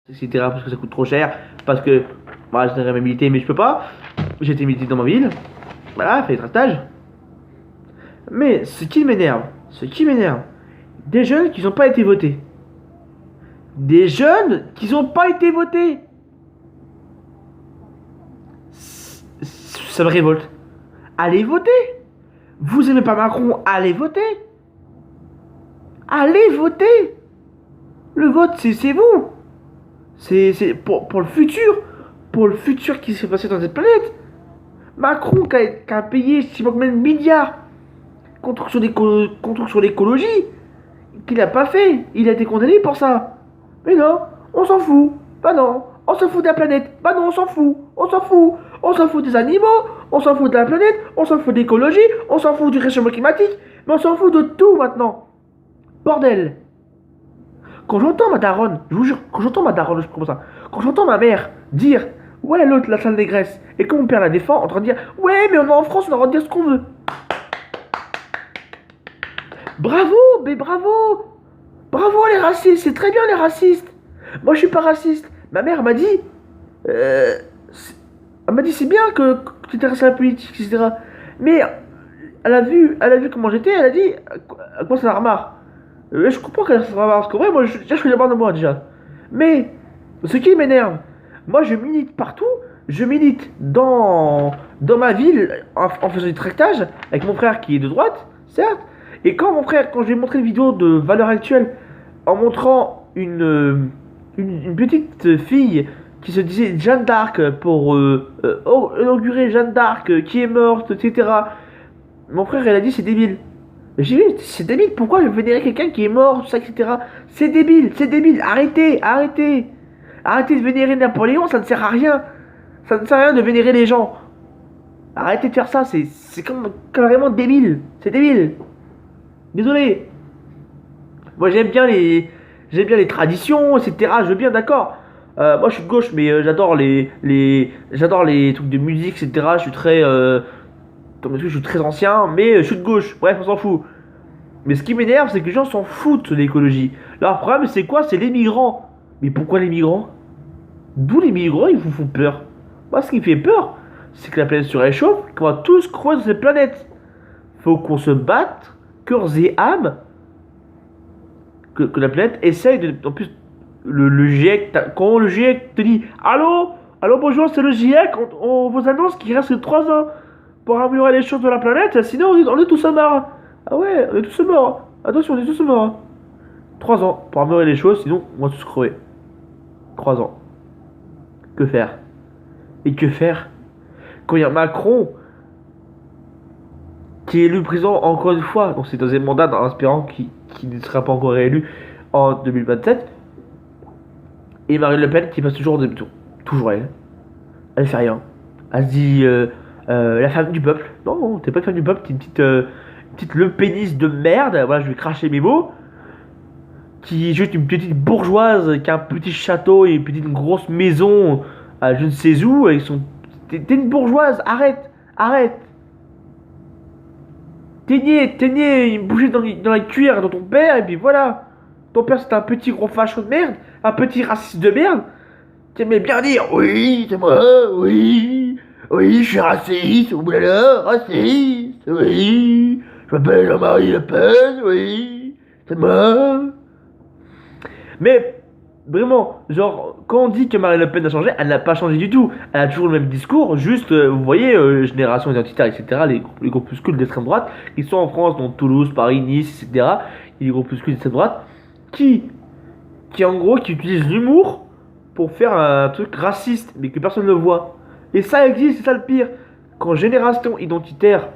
etc. Parce que ça coûte trop cher, parce que voilà, j'aimerais militer, mais je peux pas. J'ai été militer dans ma ville, voilà, fait des tractages. Mais ce qui m'énerve, des jeunes qui n'ont pas été votés. Des jeunes qui n'ont pas été votés. Ça me révolte. Allez voter. Vous aimez pas Macron, allez voter. Allez voter. Le vote, c'est vous. C'est pour le futur. Pour le futur qui s'est passé dans cette planète. Macron qui a payé, je sais pas combien de milliards contre sur l'écologie, qu'il n'a pas fait. Il a été condamné pour ça. Mais non, on s'en fout. Bah non, on s'en fout de la planète. Bah non, on s'en fout. On s'en fout. On s'en fout des animaux. On s'en fout de la planète. On s'en fout de l'écologie. On s'en fout du réchauffement climatique. Mais on s'en fout de tout maintenant. Bordel. Quand j'entends ma daronne, je vous jure, quand j'entends ma daronne, je prends ça. Quand j'entends ma mère dire, ouais, l'autre, la salle des graisses, et quand mon père la défend, en train de dire, ouais, mais on est en France, on a le droit de dire ce qu'on veut. Bravo, mais bravo. Bravo les racistes, c'est très bien les racistes. Moi je suis pas raciste. Ma mère m'a dit, euh, elle m'a dit c'est bien que tu t'intéresses à la politique, etc. Mais elle a vu comment j'étais, elle a dit, à quoi ça la remarque. Je comprends qu'elle se remarque, parce que ouais, moi je suis d'abord de moi déjà. Mais ce qui m'énerve, moi je milite partout, je milite dans ma ville en faisant du tractage avec mon frère qui est de droite, certes. Et quand mon frère, quand je lui ai montré une vidéo de valeur actuelle en montrant une petite fille qui se disait Jeanne d'Arc pour inaugurer Jeanne d'Arc qui est morte, etc. Mon frère, il a dit c'est débile. J'ai dit c'est débile, pourquoi je vénérer quelqu'un qui est mort, tout ça, etc. C'est débile, arrêtez, arrêtez. Arrêtez de vénérer Napoléon, ça ne sert à rien. Ça ne sert à rien de vénérer les gens. Arrêtez de faire ça, c'est carrément débile. C'est débile. Désolé. Moi j'aime bien les traditions, etc. Je veux bien, d'accord. Moi je suis de gauche, mais j'adore les trucs de musique, etc. Je suis très je suis très ancien, mais je suis de gauche. Bref, on s'en fout. Mais ce qui m'énerve, c'est que les gens s'en foutent de l'écologie. Leur problème, c'est quoi? C'est les migrants. Mais pourquoi les migrants? D'où les migrants, ils vous font peur? Moi, ce qui me fait peur, c'est que la planète se réchauffe, qu'on va tous crever sur cette planète. Faut qu'on se batte, corps et âme, que la planète essaye de. En plus, le GIEC, quand le GIEC te dit allô, allô, bonjour, c'est le GIEC, on vous annonce qu'il reste que 3 ans pour améliorer les choses de la planète, sinon on est tous morts. Ah ouais, on est tous morts. Attention, on est tous morts. 3 ans pour améliorer les choses, sinon on va tous crever. 3 ans. Que faire? Et que faire quand il y a Macron qui est élu président encore une fois, donc c'est deuxième mandat en espérant qu'il ne sera pas encore réélu en 2027, et Marine Le Pen qui passe toujours au deuxième tour. Toujours elle. Elle fait rien. Elle se dit la femme du peuple. Non, non, t'es pas la femme du peuple, t'es une petite Le Péniste de merde. Voilà, je vais cracher mes mots. Qui est juste une petite bourgeoise qui a un petit château et une petite grosse maison à je ne sais où. Avec son... T'es une bourgeoise, arrête, arrête. T'es né une bouchée dans la cuillère dans ton père, et puis voilà. Ton père c'était un petit gros facho de merde, un petit raciste de merde. T'aimais bien dire oui, c'est moi, oui, oui, je suis raciste, oulala, raciste, oui, je m'appelle Jean-Marie Le Pen, oui, c'est moi. Mais vraiment, genre, quand on dit que Marine Le Pen a changé, elle n'a pas changé du tout. Elle a toujours le même discours, juste, vous voyez, génération identitaire, etc., les groupuscules d'extrême droite, qui sont en France, dont Toulouse, Paris, Nice, etc., et les groupuscules d'extrême droite, qui, qui en gros, qui utilisent l'humour pour faire un truc raciste, mais que personne ne voit. Et ça existe, c'est ça le pire. Quand génération identitaire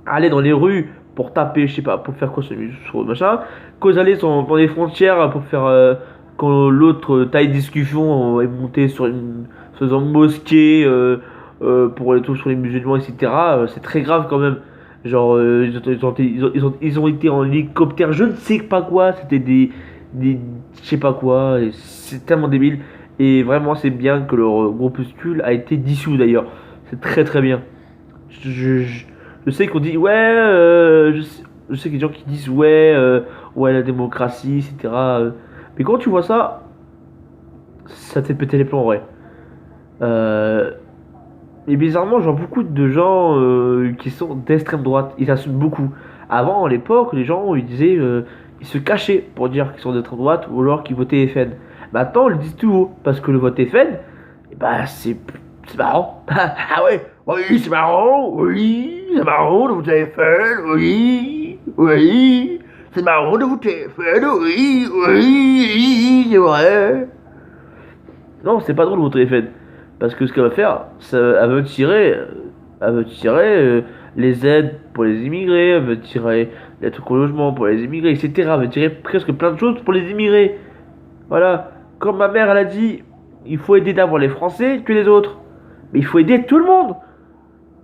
allait dans les rues pour taper, je sais pas, pour faire quoi sur le machin, quand ils allaient dans les frontières pour faire. Quand l'autre taille discussion est monté sur une faisant mosquée pour les trucs sur les musulmans, etc., c'est très grave quand même. Genre, ils ont été en hélicoptère, je ne sais pas quoi, c'était des je sais pas quoi, et c'est tellement débile. Et vraiment, c'est bien que leur groupuscule a été dissous d'ailleurs. C'est très très bien. Je, je- je sais qu'on dit ouais, je sais qu'il y a des gens qui disent ouais, ouais la démocratie, etc. Mais quand tu vois ça, ça te fait péter les plombs en vrai. Euh, et bizarrement, genre beaucoup de gens qui sont d'extrême droite, ils assument beaucoup. Avant, à l'époque, les gens ils disaient, ils se cachaient pour dire qu'ils sont d'extrême droite ou alors qu'ils votaient FN. Maintenant, ils le disent tout haut parce que le vote FN, eh bah c'est marrant. Ah ouais, oui, c'est marrant, oui, c'est marrant de voter FN, oui, oui, c'est marrant de voter FN, oui, oui, c'est vrai. Non, c'est pas drôle votre FN. Parce que ce qu'elle va faire, elle veut tirer les aides pour les immigrés, elle veut tirer les trucs au logement pour les immigrés, etc. Elle veut tirer presque plein de choses pour les immigrés. Voilà. Comme ma mère, elle a dit, il faut aider d'abord les Français que les autres. Mais il faut aider tout le monde.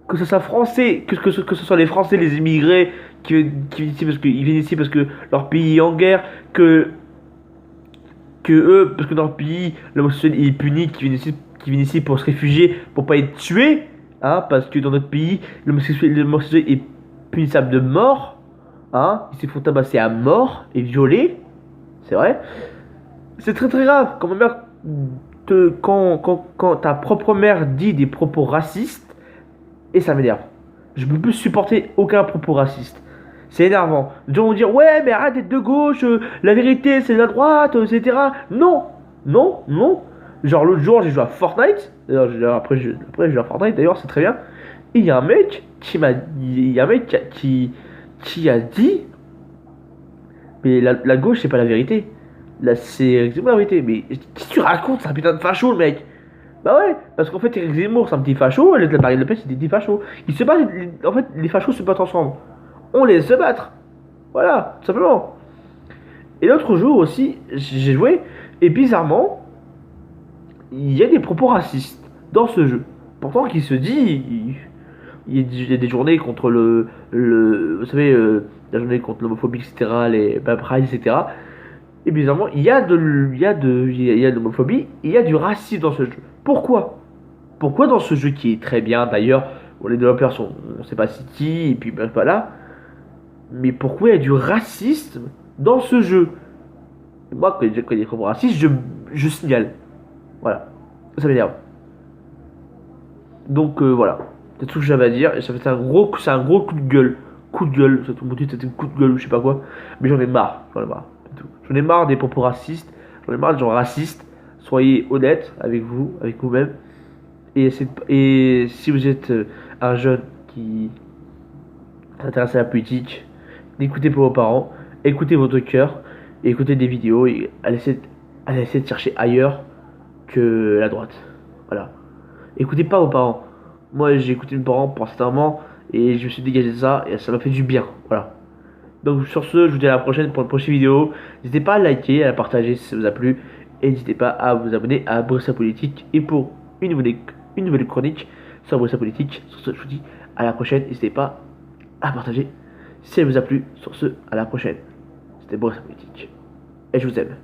Que ce soit français, que ce soit les Français, les immigrés qui viennent ici parce qu'ils viennent ici parce que leur pays est en guerre, que eux, parce que dans le pays, l'homosexuel est puni, qui viennent ici pour se réfugier, pour pas être tués, hein, parce que dans notre pays, l'homosexuel est punissable de mort, hein, ils se font tabasser à mort et violer, c'est vrai. C'est très très grave quand ma mère quand ta propre mère dit des propos racistes, et ça m'énerve. Je ne peux plus supporter aucun propos raciste. C'est énervant. Les gens vont dire ouais mais arrête d'être de gauche, la vérité c'est de la droite, etc. Non, non, non. Genre l'autre jour j'ai joué à Fortnite. D'ailleurs, après j'ai joué à Fortnite d'ailleurs c'est très bien. Et il y a un mec il y a un mec qui a dit mais la gauche c'est pas la vérité. Là c'est exactement la vérité. Mais qu'est-ce que tu racontes, c'est un putain de facho le mec. Bah ouais, parce qu'en fait Eric Zemmour c'est un petit facho, et Marine Le Pen c'est des petits fachos. Ils se battent, en fait les fachos se battent ensemble. On les se battre. Voilà, tout simplement. Et l'autre jour aussi, j'ai joué, et bizarrement, il y a des propos racistes dans ce jeu. Pourtant, qui se dit, il y a des journées contre vous savez, la journée contre l'homophobie, etc., les Pride, etc. Et bizarrement, il y a de l'homophobie, il y a du racisme dans ce jeu. Pourquoi? Pourquoi dans ce jeu qui est très bien d'ailleurs, où les développeurs sont, on sait pas c'est qui, et puis ben, voilà, mais pourquoi il y a du racisme dans ce jeu? Et moi, quand il y a des propos racistes, je signale. Voilà. Ça m'énerve. Donc voilà. C'est tout ce que j'avais à dire. Et ça fait c'est un gros coup de gueule. Coup de gueule. Ça, tout le monde dit c'était un coup de gueule ou je sais pas quoi. Mais j'en ai marre. J'en ai marre. C'est tout. J'en ai marre des propos racistes. J'en ai marre des gens racistes. Soyez honnête avec vous, avec vous-même. Et si vous êtes un jeune qui s'intéresse à la politique, n'écoutez pas vos parents. Écoutez votre cœur. Et écoutez des vidéos. Et allez essayer de chercher ailleurs que la droite. Voilà. Écoutez pas vos parents. Moi, j'ai écouté mes parents pour un certain moment et je me suis dégagé de ça et ça m'a fait du bien. Voilà. Donc, sur ce, je vous dis à la prochaine pour une prochaine vidéo. N'hésitez pas à liker, à la partager si ça vous a plu. Et n'hésitez pas à vous abonner à Bruxelles Politique. Et pour une nouvelle chronique sur Bruxelles Politique. Sur ce, je vous dis à la prochaine. N'hésitez pas à partager si elle vous a plu. Sur ce, à la prochaine. C'était Bruxelles Politique. Et je vous aime.